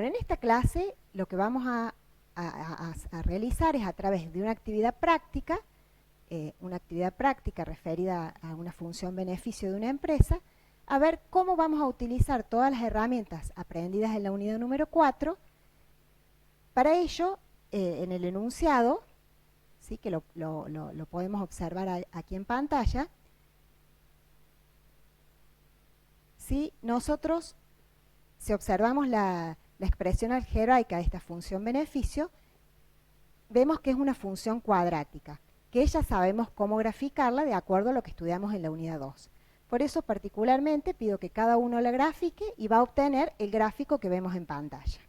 En esta clase lo que vamos a realizar es a través de una actividad práctica referida a una función beneficio de una empresa, a ver cómo vamos a utilizar todas las herramientas aprendidas en la unidad número 4. Para ello, en el enunciado, ¿sí?, que lo podemos observar aquí en pantalla, ¿sí?, nosotros, si observamos la expresión algebraica de esta función beneficio, vemos que es una función cuadrática, que ya sabemos cómo graficarla de acuerdo a lo que estudiamos en la unidad 2. Por eso particularmente pido que cada uno la grafique y va a obtener el gráfico que vemos en pantalla.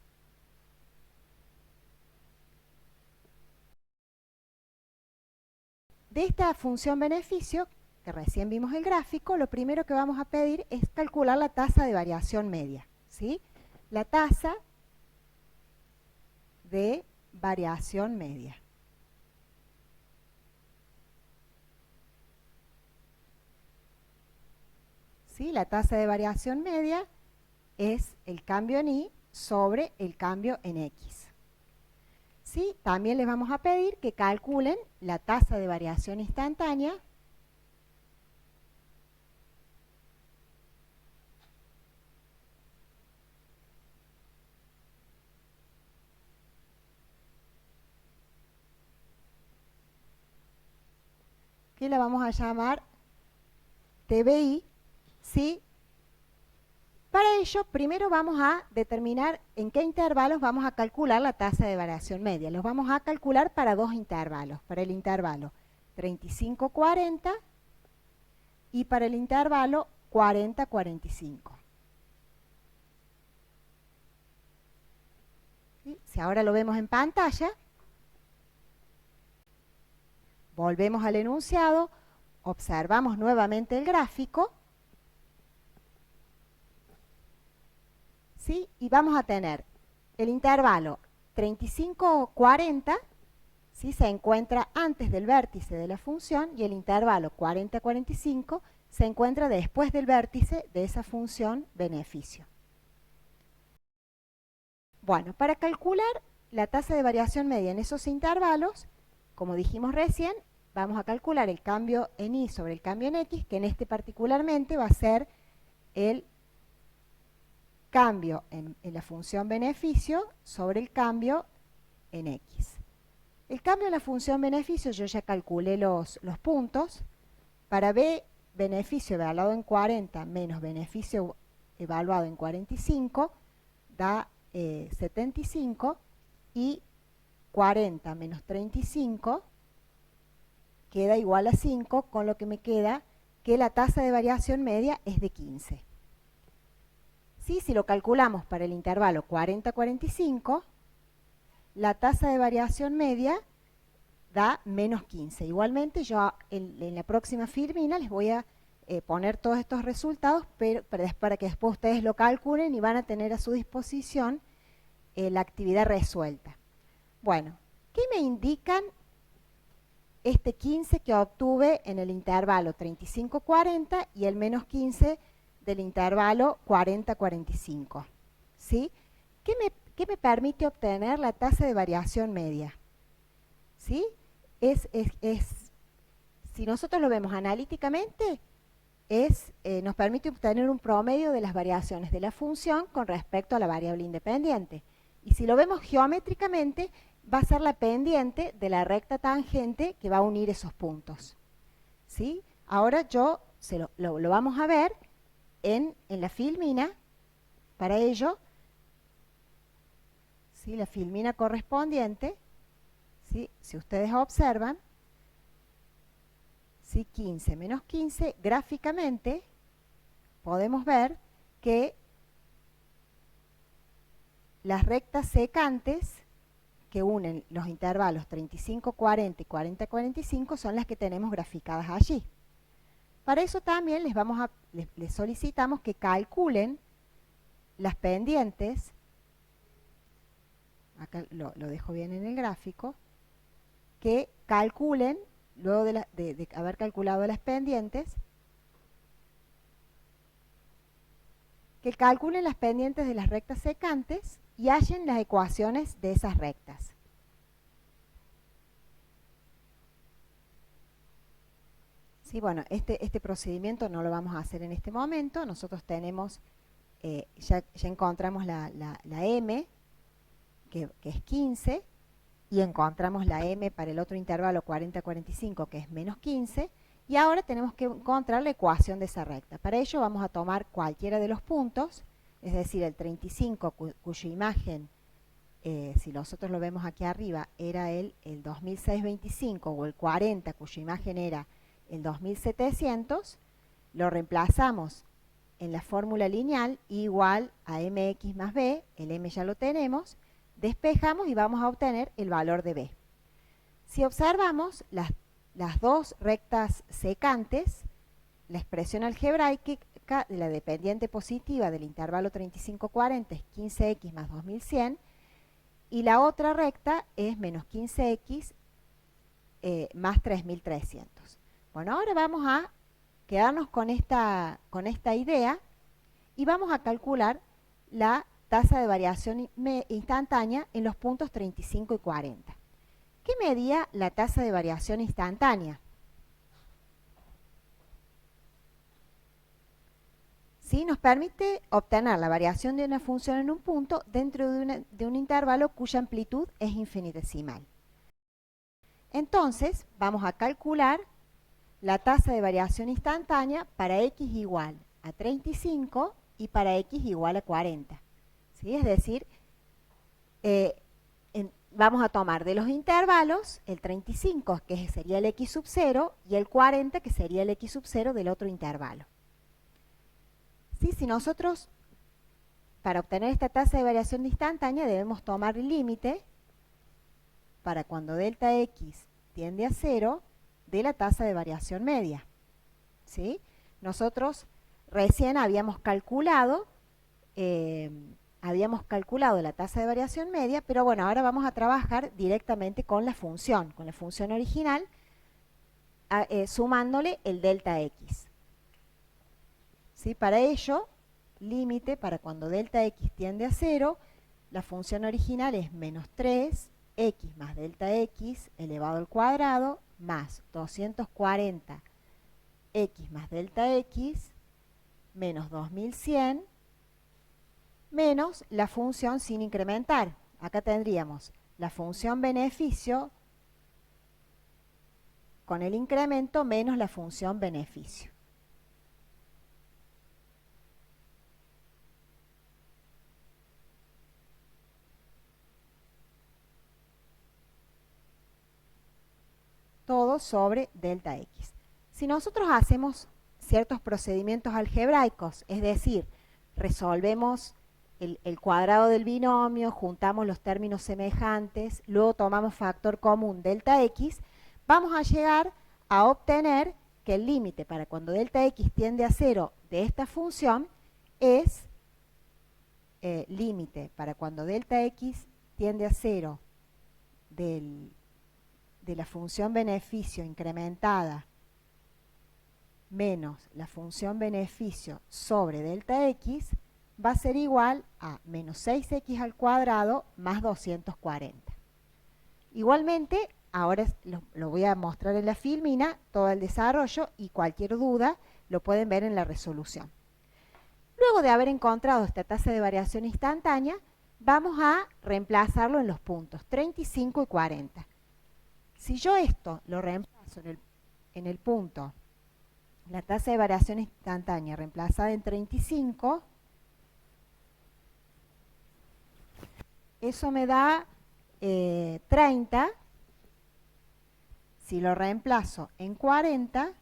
De esta función beneficio, que recién vimos el gráfico, lo primero que vamos a pedir es calcular la tasa de variación media, ¿sí? La tasa de variación media. ¿Sí? La tasa de variación media es el cambio en Y sobre el cambio en X. ¿Sí? También les vamos a pedir que calculen la tasa de variación instantánea que la vamos a llamar TBI, ¿sí? Para ello, primero vamos a determinar en qué intervalos vamos a calcular la tasa de variación media. Los vamos a calcular para dos intervalos, para el intervalo 35-40 y para el intervalo 40-45. ¿Sí? Si ahora lo vemos en pantalla, volvemos al enunciado, observamos nuevamente el gráfico, ¿sí? Y vamos a tener el intervalo 35-40, ¿sí?, se encuentra antes del vértice de la función, y el intervalo 40-45 se encuentra después del vértice de esa función beneficio. Bueno, para calcular la tasa de variación media en esos intervalos, como dijimos recién, vamos a calcular el cambio en Y sobre el cambio en X, que en este particularmente va a ser el cambio en la función beneficio sobre el cambio en X. El cambio en la función beneficio, yo ya calculé los puntos. Para B, beneficio evaluado en 40 menos beneficio evaluado en 45, da 75, y 40 menos 35 queda igual a 5, con lo que me queda que la tasa de variación media es de 15. ¿Sí? Si lo calculamos para el intervalo 40-45, la tasa de variación media da menos 15. Igualmente yo en la próxima filmina les voy a poner todos estos resultados para que después ustedes lo calculen y van a tener a su disposición la actividad resuelta. Bueno, ¿qué me indican este 15 que obtuve en el intervalo 35-40 y el menos 15 del intervalo 40-45? ¿Sí? ¿Qué me permite obtener la tasa de variación media? ¿Sí? Si nosotros lo vemos analíticamente, nos permite obtener un promedio de las variaciones de la función con respecto a la variable independiente. Y si lo vemos geométricamente, va a ser la pendiente de la recta tangente que va a unir esos puntos. ¿Sí? Ahora lo vamos a ver en la filmina. Para ello, ¿sí?, la filmina correspondiente, ¿sí?, si ustedes observan, ¿sí?, 15 menos 15, gráficamente podemos ver que las rectas secantes que unen los intervalos 35-40 y 40-45 son las que tenemos graficadas allí. Para eso también les solicitamos que calculen las pendientes, acá lo dejo bien en el gráfico, que calculen, luego de haber calculado las pendientes, que calculen las pendientes de las rectas secantes y hallen las ecuaciones de esas rectas. Sí, bueno, este procedimiento no lo vamos a hacer en este momento. Nosotros tenemos, ya encontramos la m, que es 15, y encontramos la m para el otro intervalo 40-45, que es menos 15, y ahora tenemos que encontrar la ecuación de esa recta. Para ello vamos a tomar cualquiera de los puntos, es decir, el 35, cuya imagen, si nosotros lo vemos aquí arriba, era el 2625, o el 40, cuya imagen era el 2700, lo reemplazamos en la fórmula lineal igual a mx más b, el m ya lo tenemos, despejamos y vamos a obtener el valor de b. Si observamos las dos rectas secantes, la expresión algebraica de la dependiente positiva del intervalo 35-40 es 15x más 2100, y la otra recta es menos 15x más 3300. Bueno, ahora vamos a quedarnos con esta idea y vamos a calcular la tasa de variación instantánea en los puntos 35 y 40. ¿Qué medía la tasa de variación instantánea? ¿Sí? Nos permite obtener la variación de una función en un punto dentro de un intervalo cuya amplitud es infinitesimal. Entonces, vamos a calcular la tasa de variación instantánea para x igual a 35 y para x igual a 40. ¿Sí? Es decir, vamos a tomar de los intervalos el 35, que sería el x sub 0, y el 40, que sería el x sub 0 del otro intervalo. ¿Sí? Si nosotros, para obtener esta tasa de variación instantánea, debemos tomar el límite para cuando delta x tiende a 0 de la tasa de variación media. ¿Sí? Nosotros recién habíamos calculado la tasa de variación media, pero bueno, ahora vamos a trabajar directamente con la función original, sumándole el delta x. ¿Sí? Para ello, límite para cuando delta x tiende a 0, la función original es menos 3x más delta x elevado al cuadrado más 240 x más delta x menos 2100 menos la función sin incrementar. Acá tendríamos la función beneficio con el incremento menos la función beneficio. Todo sobre delta x. Si nosotros hacemos ciertos procedimientos algebraicos, es decir, resolvemos el cuadrado del binomio, juntamos los términos semejantes, luego tomamos factor común delta x, vamos a llegar a obtener que el límite para cuando delta x tiende a 0 de esta función es límite para cuando delta x tiende a 0 de la función beneficio incrementada menos la función beneficio sobre delta x va a ser igual a menos 6x al cuadrado más 240. Igualmente, ahora lo voy a mostrar en la filmina, todo el desarrollo, y cualquier duda lo pueden ver en la resolución. Luego de haber encontrado esta tasa de variación instantánea, vamos a reemplazarlo en los puntos 35 y 40. Si yo esto lo reemplazo en el punto, la tasa de variación instantánea reemplazada en 35, eso me da 30. Si lo reemplazo en 40,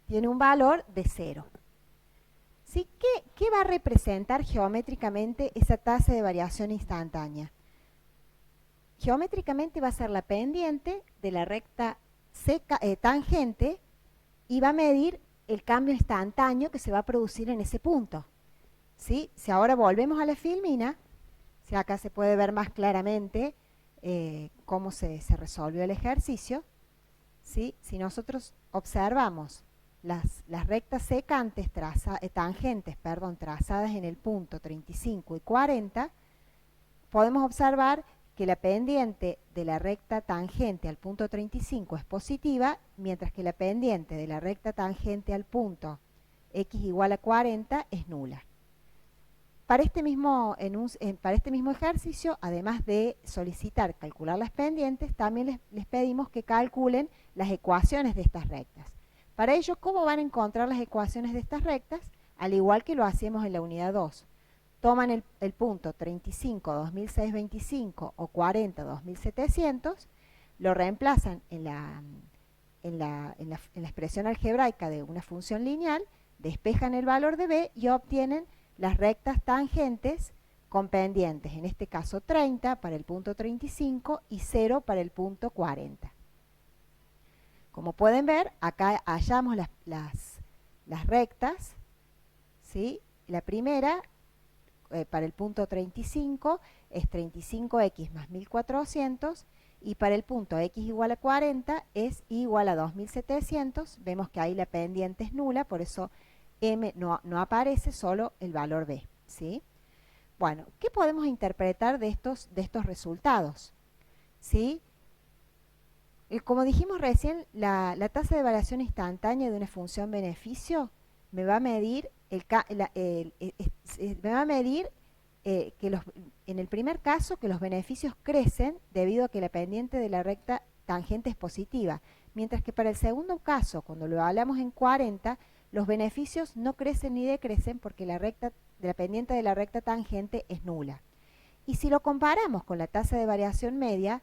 tiene un valor de 0. ¿Sí? ¿Qué va a representar geométricamente esa tasa de variación instantánea? Geométricamente va a ser la pendiente de la recta tangente y va a medir el cambio instantáneo que se va a producir en ese punto. ¿Sí? Si ahora volvemos a la filmina, si acá se puede ver más claramente cómo se resolvió el ejercicio, ¿sí? Si nosotros observamos las rectas secantes tangentes trazadas en el punto 35 y 40, podemos observar que la pendiente de la recta tangente al punto 35 es positiva, mientras que la pendiente de la recta tangente al punto x igual a 40 es nula. Para este mismo ejercicio, además de calcular las pendientes, también les pedimos que calculen las ecuaciones de estas rectas. Para ello, ¿cómo van a encontrar las ecuaciones de estas rectas? Al igual que lo hacíamos en la unidad 2. Toman el punto 35, 2625 o 40, 2700, lo reemplazan en la expresión algebraica de una función lineal, despejan el valor de b y obtienen las rectas tangentes con pendientes, en este caso 30 para el punto 35 y 0 para el punto 40. Como pueden ver, acá hallamos las rectas, ¿sí? La primera, para el punto 35, es 35x más 1400, y para el punto x igual a 40 es igual a 2700. Vemos que ahí la pendiente es nula, por eso m no aparece, solo el valor b, ¿sí? Bueno, ¿qué podemos interpretar de estos resultados? ¿Sí? Como dijimos recién, la tasa de variación instantánea de una función beneficio me va a medir, en el primer caso, que los beneficios crecen debido a que la pendiente de la recta tangente es positiva, mientras que para el segundo caso, cuando lo hablamos en 40, los beneficios no crecen ni decrecen porque la pendiente de la recta tangente es nula. Y si lo comparamos con la tasa de variación media,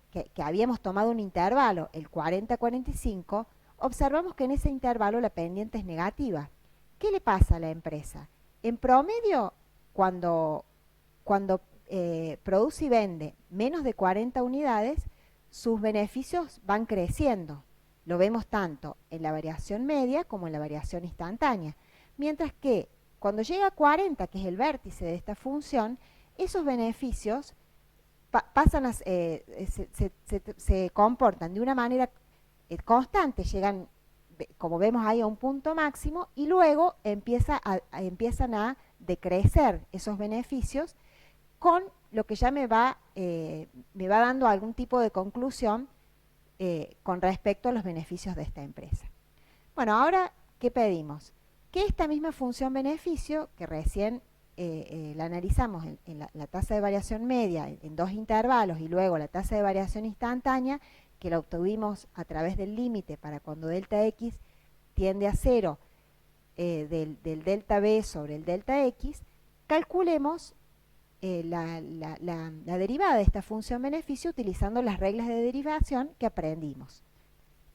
que habíamos tomado un intervalo, el 40-45, observamos que en ese intervalo la pendiente es negativa. ¿Qué le pasa a la empresa? En promedio, cuando produce y vende menos de 40 unidades, sus beneficios van creciendo. Lo vemos tanto en la variación media como en la variación instantánea. Mientras que cuando llega a 40, que es el vértice de esta función, esos beneficios se comportan de una manera constante, llegan, como vemos ahí, a un punto máximo, y luego empiezan a decrecer esos beneficios, con lo que ya me va dando algún tipo de conclusión con respecto a los beneficios de esta empresa. Bueno, ahora, ¿qué pedimos? Que esta misma función beneficio, que recién la analizamos en la tasa de variación media en dos intervalos, y luego la tasa de variación instantánea, que la obtuvimos a través del límite para cuando delta x tiende a 0 del delta b sobre el delta x, calculemos la derivada de esta función beneficio utilizando las reglas de derivación que aprendimos.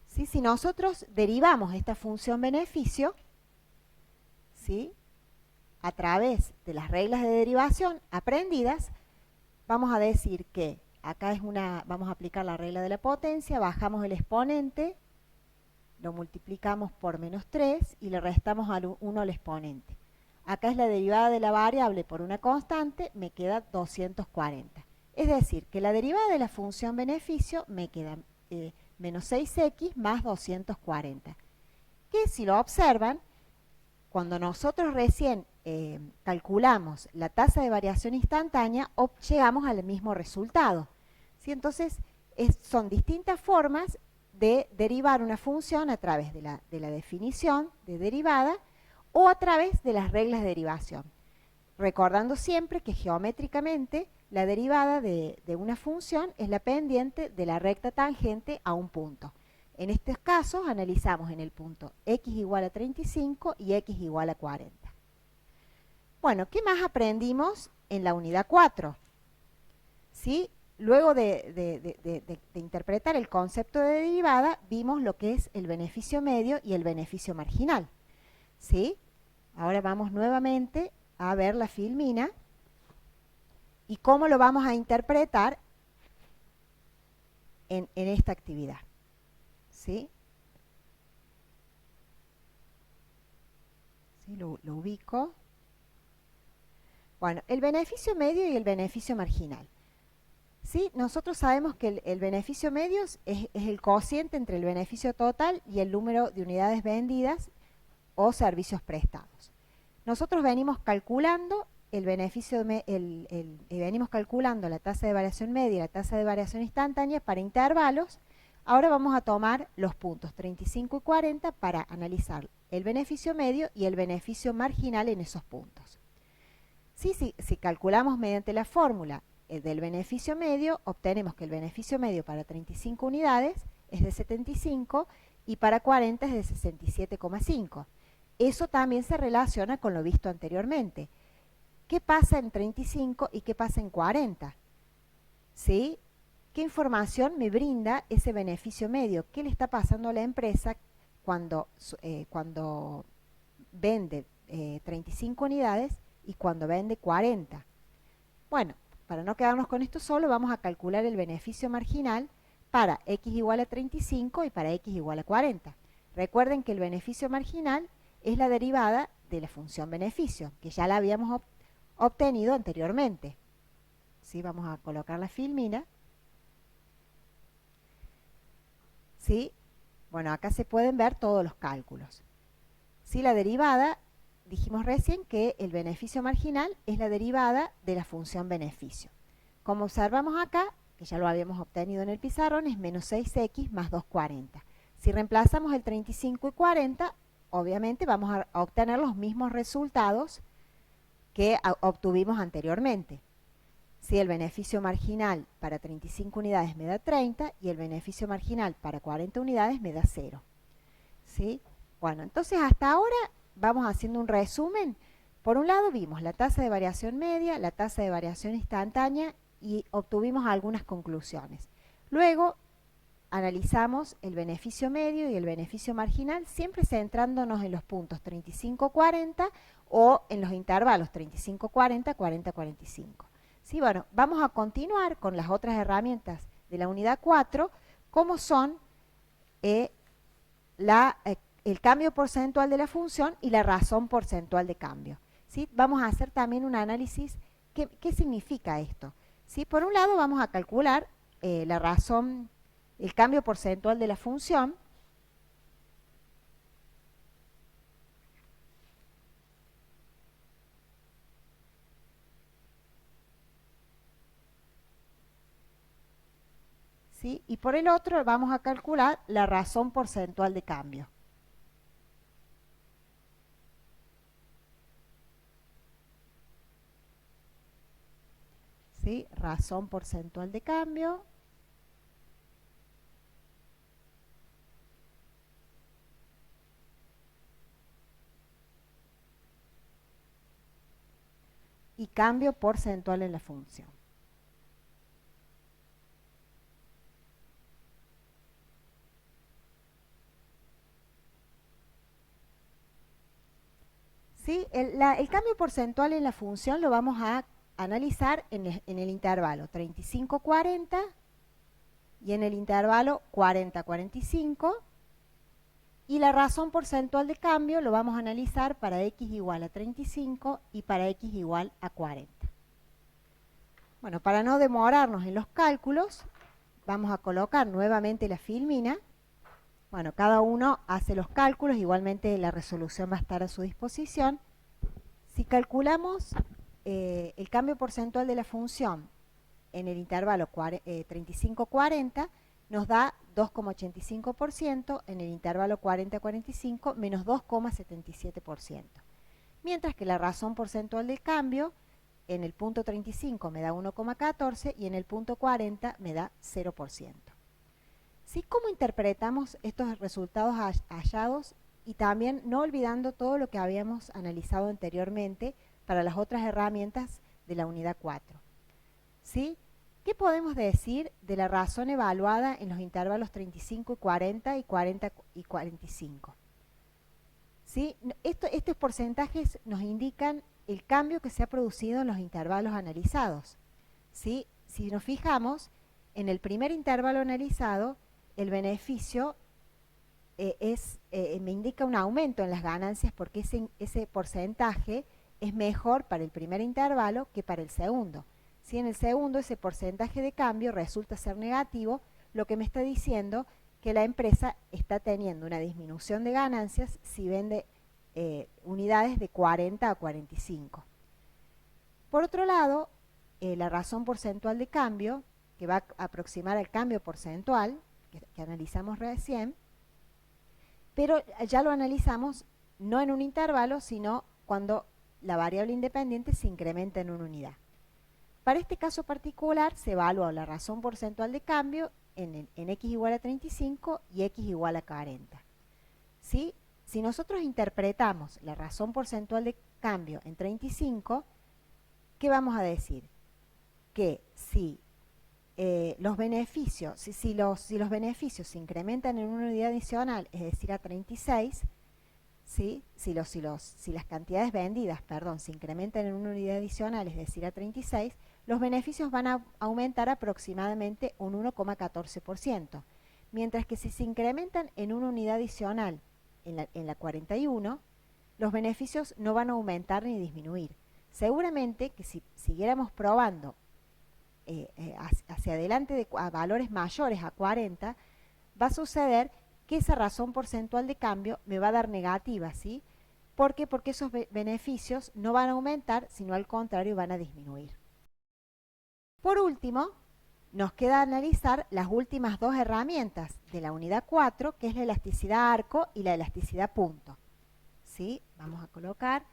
¿Sí? Si nosotros derivamos esta función beneficio, ¿sí?, a través de las reglas de derivación aprendidas, vamos a decir que acá vamos a aplicar la regla de la potencia, bajamos el exponente, lo multiplicamos por menos 3 y le restamos al 1 al exponente. Acá es la derivada de la variable por una constante, me queda 240. Es decir, que la derivada de la función beneficio me queda menos 6x más 240. Que si lo observan, cuando nosotros recién calculamos la tasa de variación instantánea, llegamos al mismo resultado, ¿sí? Entonces, son distintas formas de derivar una función a través de la definición de derivada o a través de las reglas de derivación. Recordando siempre que geométricamente la derivada de una función es la pendiente de la recta tangente a un punto. En estos casos analizamos en el punto x igual a 35 y x igual a 40. Bueno, ¿qué más aprendimos en la unidad 4? ¿Sí? Luego de interpretar el concepto de derivada, vimos lo que es el beneficio medio y el beneficio marginal. ¿Sí? Ahora vamos nuevamente a ver la filmina y cómo lo vamos a interpretar en esta actividad. ¿Sí? ¿Sí? Lo ubico. Bueno, el beneficio medio y el beneficio marginal. ¿Sí? Nosotros sabemos que el beneficio medio es el cociente entre el beneficio total y el número de unidades vendidas o servicios prestados. Nosotros venimos calculando el beneficio, venimos calculando la tasa de variación media y la tasa de variación instantánea para intervalos. Ahora vamos a tomar los puntos 35 y 40 para analizar el beneficio medio y el beneficio marginal en esos puntos. Si calculamos mediante la fórmula del beneficio medio, obtenemos que el beneficio medio para 35 unidades es de 75 y para 40 es de 67,5. Eso también se relaciona con lo visto anteriormente. ¿Qué pasa en 35 y qué pasa en 40? ¿Sí? ¿Qué información me brinda ese beneficio medio? ¿Qué le está pasando a la empresa cuando vende 35 unidades y cuando vende 40? Bueno, para no quedarnos con esto solo, vamos a calcular el beneficio marginal para x igual a 35 y para x igual a 40. Recuerden que el beneficio marginal es la derivada de la función beneficio, que ya la habíamos obtenido anteriormente. ¿Sí? Vamos a colocar la filmina. ¿Sí? Bueno, acá se pueden ver todos los cálculos. ¿Sí? La derivada, dijimos recién que el beneficio marginal es la derivada de la función beneficio. Como observamos acá, que ya lo habíamos obtenido en el pizarrón, es menos 6x más 240. Si reemplazamos el 35 y 40, obviamente vamos a obtener los mismos resultados que obtuvimos anteriormente. Si el beneficio marginal para 35 unidades me da 30 y el beneficio marginal para 40 unidades me da 0. ¿Sí? Bueno, entonces hasta ahora vamos haciendo un resumen. Por un lado vimos la tasa de variación media, la tasa de variación instantánea y obtuvimos algunas conclusiones. Luego analizamos el beneficio medio y el beneficio marginal, siempre centrándonos en los puntos 35-40 o en los intervalos 35-40, 40-45. Sí, bueno, vamos a continuar con las otras herramientas de la unidad 4, como son el cambio porcentual de la función y la razón porcentual de cambio. ¿Sí? Vamos a hacer también un análisis. ¿Qué significa esto? ¿Sí? Por un lado vamos a calcular la razón, el cambio porcentual de la función. ¿Sí? Y por el otro vamos a calcular la razón porcentual de cambio. ¿Sí? Razón porcentual de cambio. Y cambio porcentual en la función. ¿Sí? El cambio porcentual en la función lo vamos a analizar en el intervalo 35-40 y en el intervalo 40-45. Y la razón porcentual de cambio lo vamos a analizar para x igual a 35 y para x igual a 40. Bueno, para no demorarnos en los cálculos, vamos a colocar nuevamente la filmina. Bueno, cada uno hace los cálculos, igualmente la resolución va a estar a su disposición. Si calculamos el cambio porcentual de la función en el intervalo 35-40, nos da 2,85%, en el intervalo 40-45 menos 2,77%. Mientras que la razón porcentual del cambio en el punto 35 me da 1,14 y en el punto 40 me da 0%. ¿Sí? ¿Cómo interpretamos estos resultados hallados? Y también no olvidando todo lo que habíamos analizado anteriormente para las otras herramientas de la unidad 4. ¿Sí? ¿Qué podemos decir de la razón evaluada en los intervalos 35 y 40 y 40 y 45? ¿Sí? Estos porcentajes nos indican el cambio que se ha producido en los intervalos analizados. ¿Sí? Si nos fijamos, en el primer intervalo analizado, el beneficio me indica un aumento en las ganancias porque ese porcentaje es mejor para el primer intervalo que para el segundo. Si en el segundo ese porcentaje de cambio resulta ser negativo, lo que me está diciendo que la empresa está teniendo una disminución de ganancias si vende unidades de 40 a 45. Por otro lado, la razón porcentual de cambio, que va a aproximar al cambio porcentual, que analizamos recién, pero ya lo analizamos no en un intervalo, sino cuando la variable independiente se incrementa en una unidad. Para este caso particular se evalúa la razón porcentual de cambio en x igual a 35 y x igual a 40. ¿Sí? Si nosotros interpretamos la razón porcentual de cambio en 35, ¿qué vamos a decir? Que si los beneficios, si los beneficios se incrementan en una unidad adicional, es decir, a 36, ¿sí? Si las cantidades vendidas, perdón, se incrementan en una unidad adicional, es decir, a 36, los beneficios van a aumentar aproximadamente un 1,14%, mientras que si se incrementan en una unidad adicional en la 41, los beneficios no van a aumentar ni disminuir. Seguramente que si siguiéramos probando hacia adelante a valores mayores a 40, va a suceder que esa razón porcentual de cambio me va a dar negativa, ¿sí? ¿Por qué? Porque esos beneficios no van a aumentar, sino al contrario van a disminuir. Por último, nos queda analizar las últimas dos herramientas de la unidad 4, que es la elasticidad arco y la elasticidad punto. ¿Sí? Vamos a colocar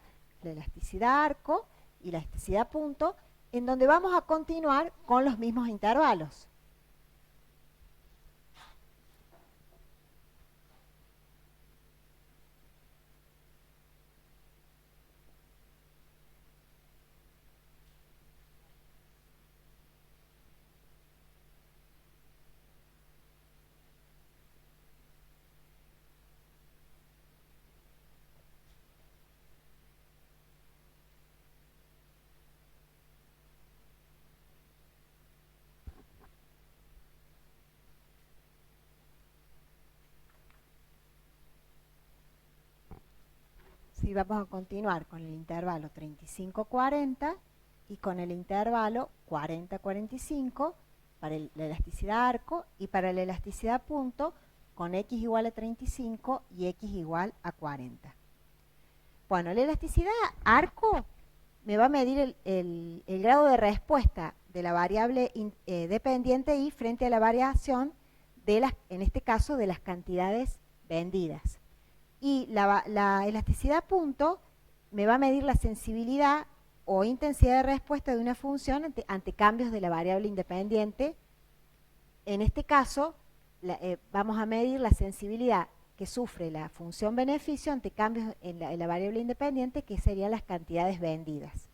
la elasticidad arco y la elasticidad punto, en donde vamos a continuar con los mismos intervalos. Sí, vamos a continuar con el intervalo 35-40 y con el intervalo 40-45 para la elasticidad arco y para la elasticidad punto con x igual a 35 y x igual a 40. Bueno, la elasticidad arco me va a medir el grado de respuesta de la variable dependiente y frente a la variación de en este caso, de las cantidades vendidas. Y la elasticidad punto me va a medir la sensibilidad o intensidad de respuesta de una función ante cambios de la variable independiente. En este caso, vamos a medir la sensibilidad que sufre la función beneficio ante cambios en la variable independiente, que serían las cantidades vendidas.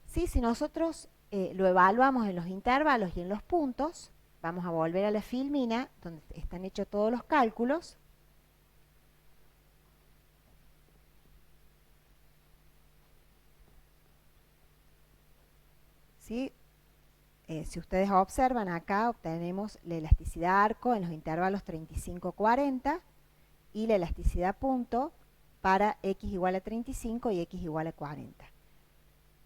¿Sí? Si nosotros lo evaluamos en los intervalos y en los puntos, vamos a volver a la filmina, donde están hechos todos los cálculos. ¿Sí? Si ustedes observan acá, obtenemos la elasticidad arco en los intervalos 35-40 y la elasticidad punto para x igual a 35 y x igual a 40.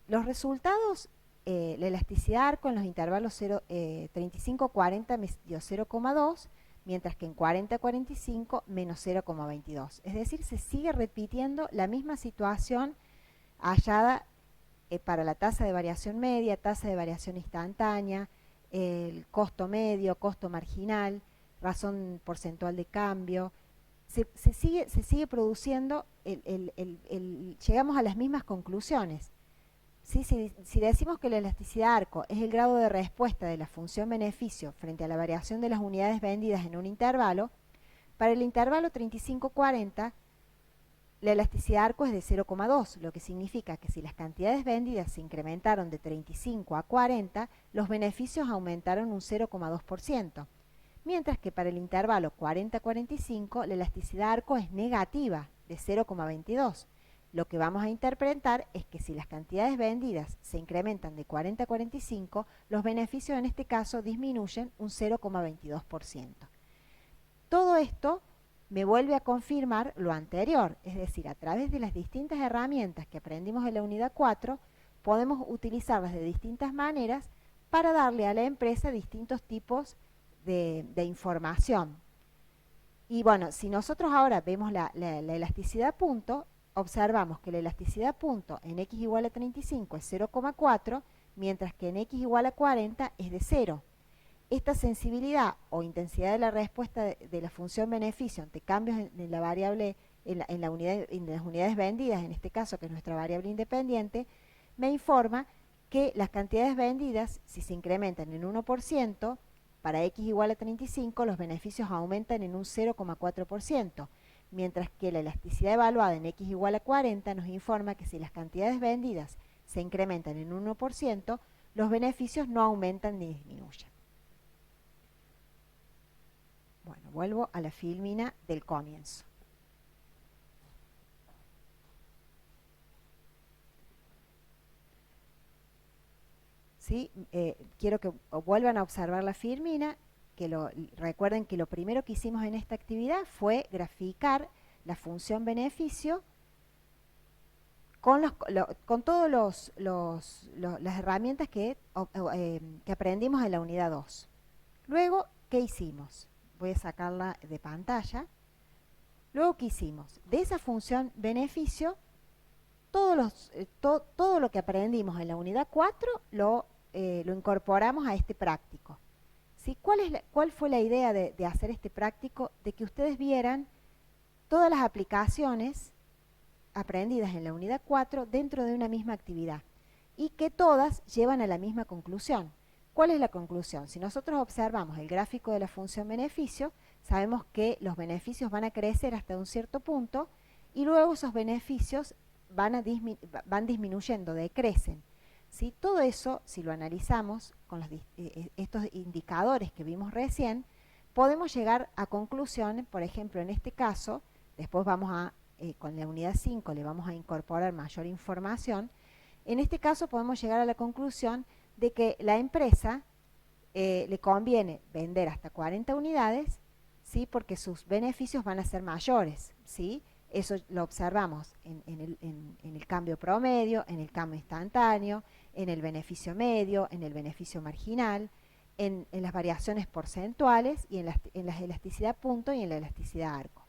Los resultados, la elasticidad arco en los intervalos 35-40 me dio 0,2, mientras que en 40-45 menos 0,22. Es decir, se sigue repitiendo la misma situación hallada para la tasa de variación media, tasa de variación instantánea, el costo medio, costo marginal, razón porcentual de cambio. Se sigue produciendo, llegamos a las mismas conclusiones. ¿Sí? Si decimos que la elasticidad arco es el grado de respuesta de la función beneficio frente a la variación de las unidades vendidas en un intervalo, para el intervalo 35-40, la elasticidad arco es de 0,2, lo que significa que si las cantidades vendidas se incrementaron de 35 a 40, los beneficios aumentaron un 0,2%, mientras que para el intervalo 40-45 la elasticidad arco es negativa, de 0,22. Lo que vamos a interpretar es que si las cantidades vendidas se incrementan de 40 a 45, los beneficios en este caso disminuyen un 0,22%. Todo esto me vuelve a confirmar lo anterior, es decir, a través de las distintas herramientas que aprendimos en la unidad 4, podemos utilizarlas de distintas maneras para darle a la empresa distintos tipos de información. Y bueno, si nosotros ahora vemos la elasticidad punto, observamos que la elasticidad punto en x igual a 35 es 0,4, mientras que en x igual a 40 es de 0. Esta sensibilidad o intensidad de la respuesta de la función beneficio ante cambios en la variable, en las unidades vendidas, en este caso que es nuestra variable independiente, me informa que las cantidades vendidas, si se incrementan en 1%, para x igual a 35, los beneficios aumentan en un 0,4%, mientras que la elasticidad evaluada en x igual a 40 nos informa que si las cantidades vendidas se incrementan en 1%, los beneficios no aumentan ni disminuyen. Bueno, vuelvo a la filmina del comienzo. ¿Sí? Quiero que vuelvan a observar la filmina, recuerden que lo primero que hicimos en esta actividad fue graficar la función beneficio con todas las herramientas que aprendimos en la unidad 2. Luego, ¿qué hicimos? Voy a sacarla de pantalla. Luego, ¿qué hicimos? De esa función beneficio, todo lo que aprendimos en la unidad 4 lo incorporamos a este práctico. ¿Sí? ¿Cuál fue la idea de hacer este práctico? De que ustedes vieran todas las aplicaciones aprendidas en la unidad 4 dentro de una misma actividad y que todas llevan a la misma conclusión. ¿Cuál es la conclusión? Si nosotros observamos el gráfico de la función beneficio, sabemos que los beneficios van a crecer hasta un cierto punto y luego esos beneficios van disminuyendo, decrecen. ¿Sí? Todo eso, si lo analizamos con estos indicadores que vimos recién, podemos llegar a conclusiones. Por ejemplo, en este caso, después con la unidad 5 le vamos a incorporar mayor información. En este caso podemos llegar a la conclusión de que la empresa le conviene vender hasta 40 unidades, ¿sí? Porque sus beneficios van a ser mayores, ¿sí? Eso lo observamos en el cambio promedio, en el cambio instantáneo, en el beneficio medio, en el beneficio marginal, en las variaciones porcentuales y en la elasticidad punto y en la elasticidad arco.